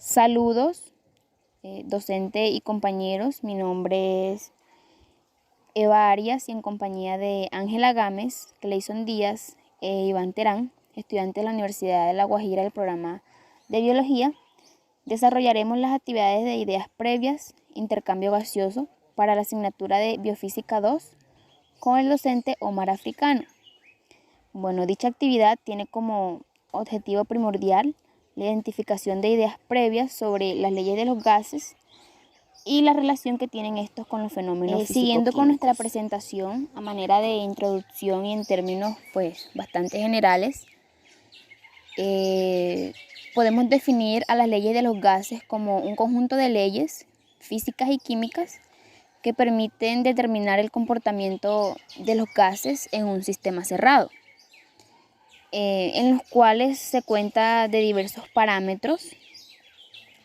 Saludos, docente y compañeros. Mi nombre es Eva Arias y en compañía de Ángela Gámez, Cleison Díaz e Iván Terán, estudiantes de la Universidad de La Guajira del programa de Biología, desarrollaremos las actividades de ideas previas, intercambio gaseoso, para la asignatura de Biofísica 2 con el docente Omar Africano. Bueno, dicha actividad tiene como objetivo primordial la identificación de ideas previas sobre las leyes de los gases y la relación que tienen estos con los fenómenos físico-químicos. Siguiendo con nuestra presentación a manera de introducción y en términos bastante generales, podemos definir a las leyes de los gases como un conjunto de leyes físicas y químicas que permiten determinar el comportamiento de los gases en un sistema cerrado, en los cuales se cuenta de diversos parámetros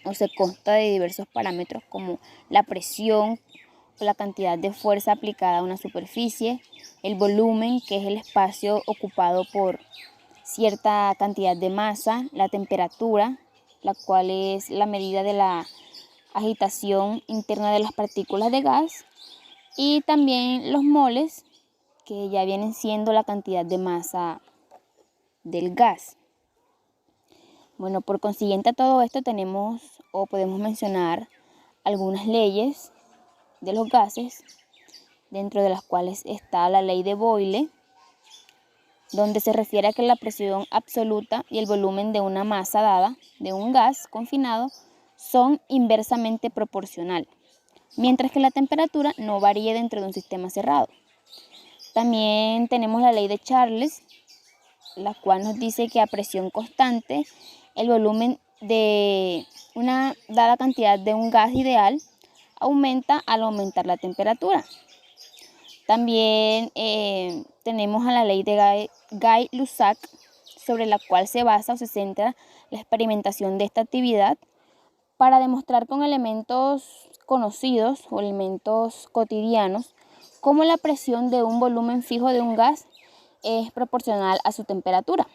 o se consta de diversos parámetros como la presión o la cantidad de fuerza aplicada a una superficie, el volumen, que es el espacio ocupado por cierta cantidad de masa, la temperatura, la cual es la medida de la agitación interna de las partículas de gas, y también los moles, que ya vienen siendo la cantidad de masa del gas. Bueno, por consiguiente a todo esto tenemos o podemos mencionar algunas leyes de los gases, dentro de las cuales está la ley de Boyle, donde se refiere a que la presión absoluta y el volumen de una masa dada de un gas confinado son inversamente proporcional, mientras que la temperatura no varía dentro de un sistema cerrado. También tenemos la ley de Charles, la cual nos dice que a presión constante el volumen de una dada cantidad de un gas ideal aumenta al aumentar la temperatura. También tenemos a la ley de Gay-Lussac, sobre la cual se basa o se centra la experimentación de esta actividad para demostrar con elementos conocidos o elementos cotidianos cómo la presión de un volumen fijo de un gas es proporcional a su temperatura.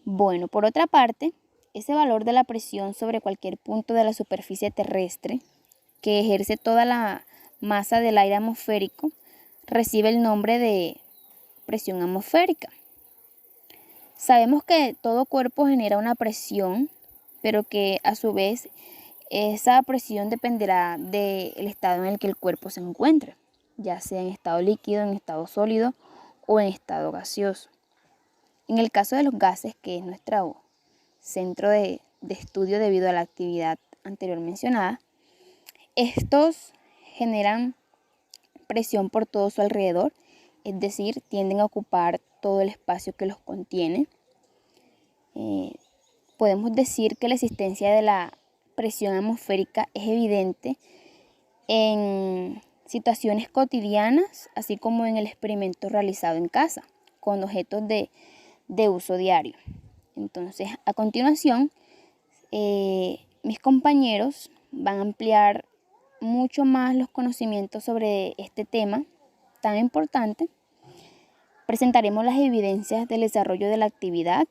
Bueno, por otra parte, ese valor de la presión sobre cualquier punto de la superficie terrestre que ejerce toda la masa del aire atmosférico recibe el nombre de presión atmosférica. Sabemos que todo cuerpo genera una presión, pero que a su vez esa presión dependerá del estado en el que el cuerpo se encuentre, ya sea en estado líquido, en estado sólido o en estado gaseoso. En el caso de los gases, que es nuestro centro de estudio debido a la actividad anterior mencionada, estos generan presión por todo su alrededor, es decir, tienden a ocupar todo el espacio que los contiene. Podemos decir que la existencia de la presión atmosférica es evidente en situaciones cotidianas, así como en el experimento realizado en casa, con objetos de uso diario. Entonces, a continuación, mis compañeros van a ampliar mucho más los conocimientos sobre este tema tan importante. Presentaremos las evidencias del desarrollo de la actividad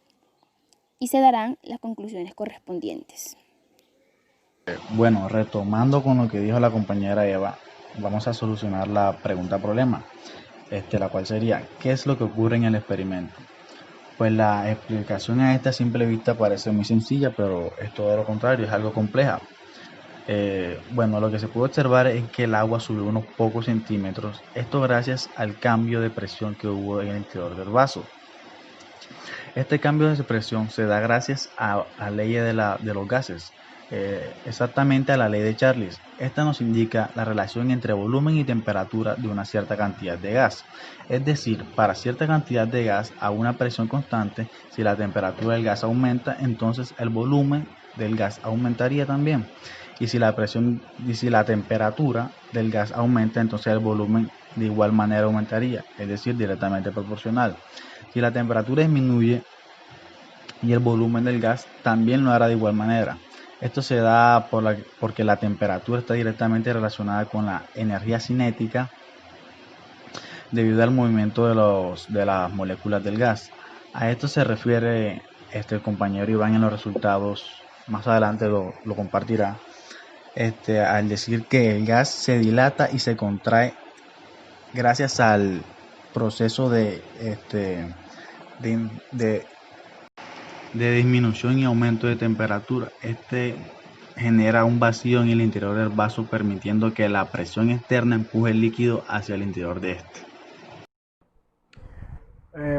y se darán las conclusiones correspondientes. Bueno, retomando con lo que dijo la compañera Eva, vamos a solucionar la pregunta problema, la cual sería, ¿qué es lo que ocurre en el experimento? Pues la explicación a esta simple vista parece muy sencilla, pero es todo lo contrario, es algo compleja. Bueno, lo que se puede observar es que el agua subió unos pocos centímetros, esto gracias al cambio de presión que hubo en el interior del vaso. Este cambio de presión se da gracias a la ley de los gases, exactamente a la ley de Charles. Esta nos indica la relación entre volumen y temperatura de una cierta cantidad de gas. Es decir, para cierta cantidad de gas a una presión constante, si la temperatura del gas aumenta, entonces el volumen del gas aumentaría también. Y si la temperatura del gas aumenta, entonces el volumen de igual manera aumentaría, es decir, directamente proporcional. Si la temperatura disminuye y el volumen del gas también lo hará de igual manera. Esto se da porque la temperatura está directamente relacionada con la energía cinética debido al movimiento de las moléculas del gas. A esto se refiere el compañero Iván en los resultados, más adelante lo compartirá, al decir que el gas se dilata y se contrae gracias al proceso de, de- de disminución y aumento de temperatura. Genera un vacío en el interior del vaso, permitiendo que la presión externa empuje el líquido hacia el interior de este.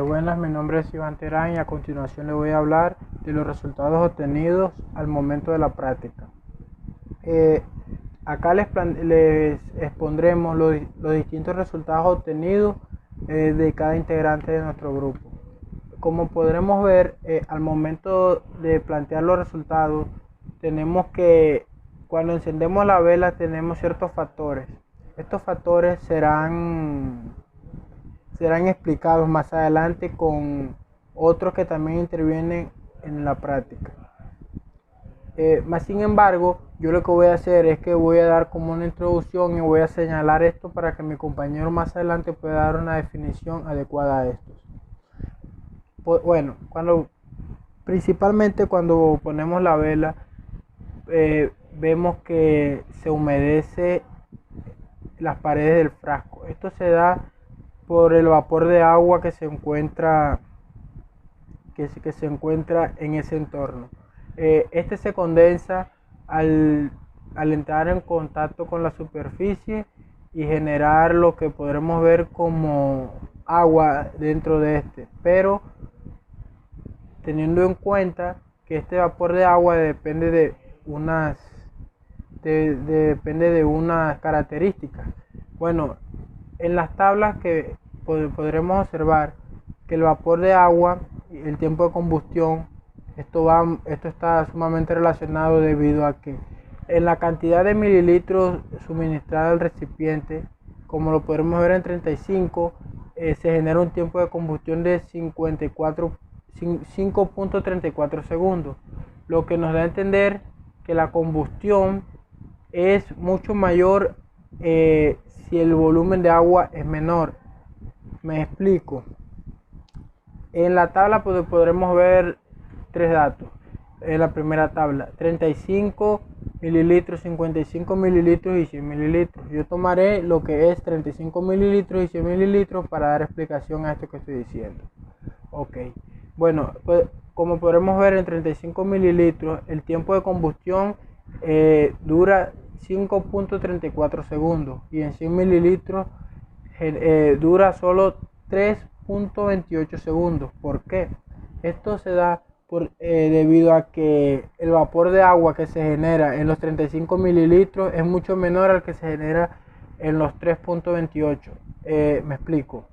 Buenas, mi nombre es Iván Terán y a continuación le voy a hablar de los resultados obtenidos al momento de la práctica. Acá les expondremos los distintos resultados obtenidos de cada integrante de nuestro grupo. Como podremos ver, al momento de plantear los resultados, tenemos que, cuando encendemos la vela, tenemos ciertos factores. Estos factores serán explicados más adelante con otros que también intervienen en la práctica. Más sin embargo, yo lo que voy a hacer es que voy a dar como una introducción y voy a señalar esto para que mi compañero más adelante pueda dar una definición adecuada a estos. Bueno, principalmente cuando ponemos la vela, vemos que se humedece las paredes del frasco. Esto se da por el vapor de agua que se encuentra en ese entorno. Este se condensa al entrar en contacto con la superficie y generar lo que podremos ver como agua dentro de este, pero teniendo en cuenta que este vapor de agua depende de unas características. Bueno, en las tablas que podremos observar que el vapor de agua, el tiempo de combustión, esto está sumamente relacionado debido a que en la cantidad de mililitros suministrada al recipiente, como lo podremos ver en 35, se genera un tiempo de combustión de 5.34 segundos, lo que nos da a entender que la combustión es mucho mayor si el volumen de agua es menor. Me explico. En la tabla podremos ver tres datos. En la primera tabla, 35 mililitros, 55 mililitros y 100 mililitros. Yo tomaré lo que es 35 mililitros y 100 mililitros para dar explicación a esto que estoy diciendo. Ok. Bueno, pues, como podremos ver, en 35 mililitros el tiempo de combustión dura 5.34 segundos y en 100 mililitros dura solo 3.28 segundos. ¿Por qué? Esto se da debido a que el vapor de agua que se genera en los 35 mililitros es mucho menor al que se genera en los 3.28. Me explico.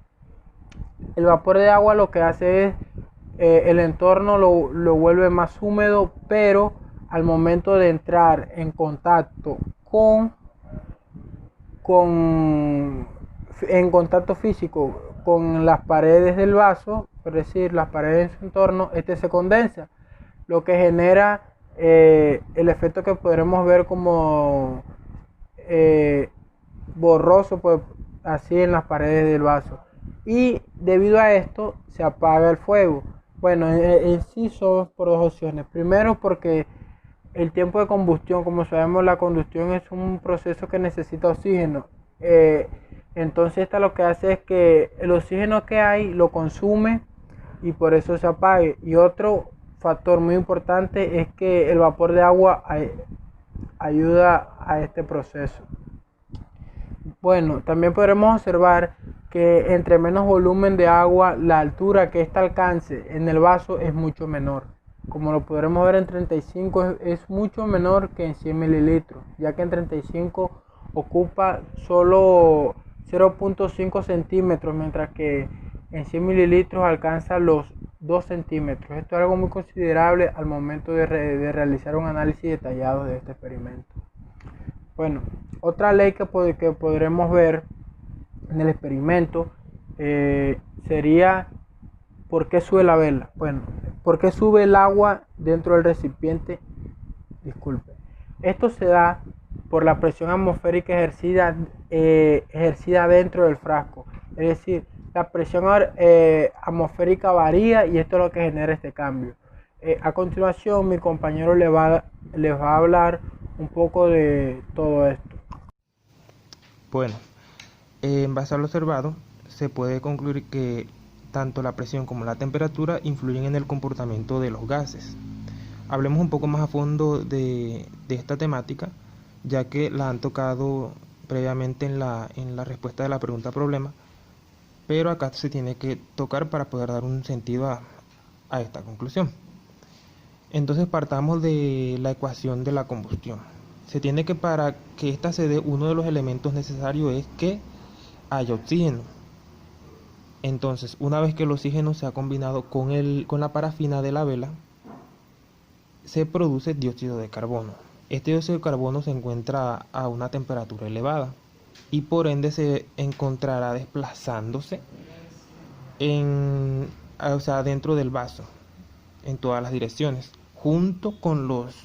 El vapor de agua lo que hace es el entorno lo vuelve más húmedo, pero al momento de entrar en contacto en contacto físico con las paredes del vaso, es decir, las paredes en su entorno, este se condensa, lo que genera el efecto que podremos ver como borroso, pues, así en las paredes del vaso, y debido a esto se apaga el fuego. Bueno, en sí son por dos opciones. Primero, porque el tiempo de combustión, como sabemos, la combustión es un proceso que necesita oxígeno. Entonces esta lo que hace es que el oxígeno que hay lo consume y por eso se apague. Y otro factor muy importante es que el vapor de agua ayuda a este proceso. Bueno, también podremos observar que entre menos volumen de agua, la altura que ésta alcance en el vaso es mucho menor. Como lo podremos ver en 35 es mucho menor que en 100 mililitros, ya que en 35 ocupa solo 0.5 centímetros, mientras que en 100 mililitros alcanza los 2 centímetros. Esto es algo muy considerable al momento de realizar un análisis detallado de este experimento. Bueno, otra ley que podremos ver en el experimento sería ¿por qué sube la vela? Bueno, ¿por qué sube el agua dentro del recipiente? Disculpe. Esto se da por la presión atmosférica ejercida dentro del frasco. Es decir, la presión atmosférica varía y esto es lo que genera este cambio. A continuación, mi compañero les va a hablar un poco de todo esto. Bueno, en base a lo observado, se puede concluir que tanto la presión como la temperatura influyen en el comportamiento de los gases. Hablemos un poco más a fondo de esta temática, ya que la han tocado previamente en la respuesta de la pregunta problema, pero acá se tiene que tocar para poder dar un sentido a esta conclusión. Entonces partamos de la ecuación de la combustión. Se tiene que para que ésta se dé, uno de los elementos necesarios es que haya oxígeno. Entonces, una vez que el oxígeno se ha combinado con la parafina de la vela, se produce dióxido de carbono. Este dióxido de carbono se encuentra a una temperatura elevada y por ende se encontrará desplazándose dentro del vaso en todas las direcciones, junto con los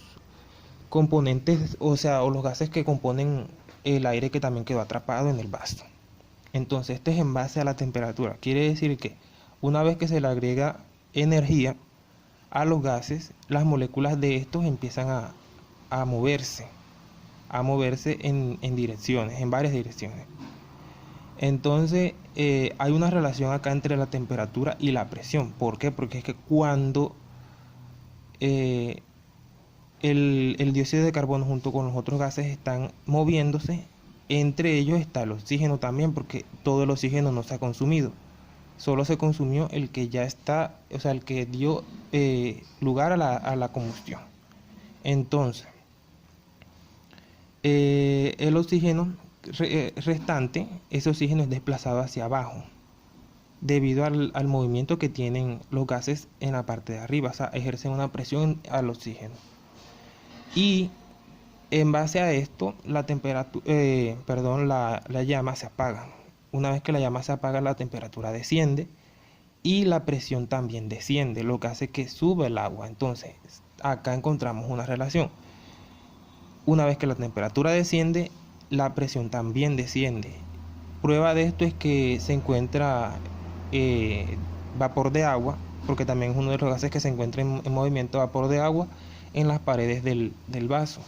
componentes, o los gases que componen el aire que también quedó atrapado en el vaso. Entonces, este es en base a la temperatura. Quiere decir que una vez que se le agrega energía a los gases, las moléculas de estos empiezan a moverse, en direcciones, en varias direcciones. Entonces, hay una relación acá entre la temperatura y la presión. ¿Por qué? Porque es que cuando el dióxido de carbono junto con los otros gases están moviéndose, entre ellos está el oxígeno también, porque todo el oxígeno no se ha consumido. Solo se consumió el que ya está, el que dio lugar a la combustión. Entonces, el oxígeno restante, ese oxígeno es desplazado hacia abajo, debido al movimiento que tienen los gases en la parte de arriba, ejercen una presión al oxígeno. Y en base a esto, la llama se apaga. Una vez que la llama se apaga, la temperatura desciende y la presión también desciende, lo que hace que sube el agua. Entonces, acá encontramos una relación. Una vez que la temperatura desciende, la presión también desciende. Prueba de esto es que se encuentra vapor de agua, porque también es uno de los gases que se encuentra en movimiento, vapor de agua en las paredes del vaso.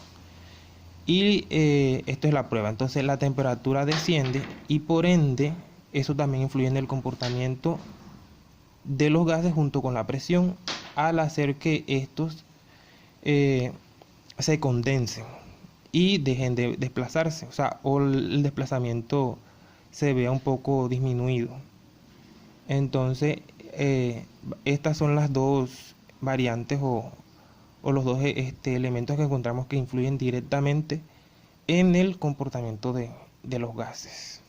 Y esto es la prueba. Entonces la temperatura desciende y por ende eso también influye en el comportamiento de los gases junto con la presión, al hacer que estos se condensen y dejen de desplazarse, o el desplazamiento se vea un poco disminuido. Entonces estas son las dos variantes o los dos elementos que encontramos que influyen directamente en el comportamiento de los gases.